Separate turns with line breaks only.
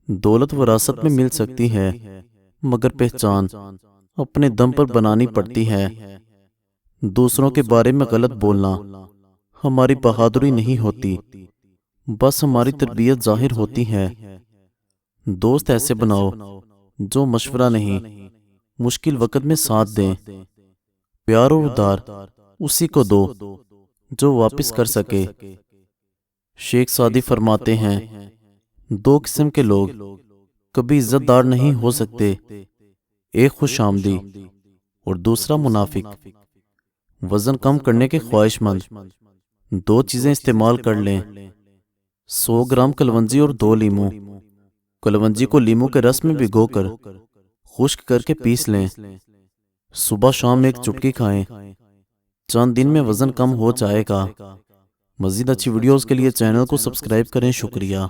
दौलत विरासत में मिल सकती है, मगर पहचान अपने दम पर बनानी पड़ती है। दूसरों के बारे में गलत बोलना हमारी बहादुरी नहीं होती, बस हमारी तरबियत जाहिर होती है। दोस्त ऐसे बनाओ जो मशवरा नहीं, मुश्किल वक्त में साथ दें। प्यार और उधार उसी को दो जो वापस कर सके। शेख सादी फरमाते हैं, दो किस्म के लोग कभी इज्जतदार नहीं हो सकते, एक खुश आमदी और दूसरा मुनाफिक। वजन कम करने के ख्वाहिशमंद दो चीजें इस्तेमाल कर लें, 100 ग्राम कलवंजी और 2 लीमू। कलवंजी को लीमू के रस में भिगोकर खुश्क करके पीस लें। सुबह शाम एक चुटकी खाएं, चंद दिन में वजन कम हो जाएगा। मजीद अच्छी वीडियोस के लिए चैनल को सब्सक्राइब करें। शुक्रिया।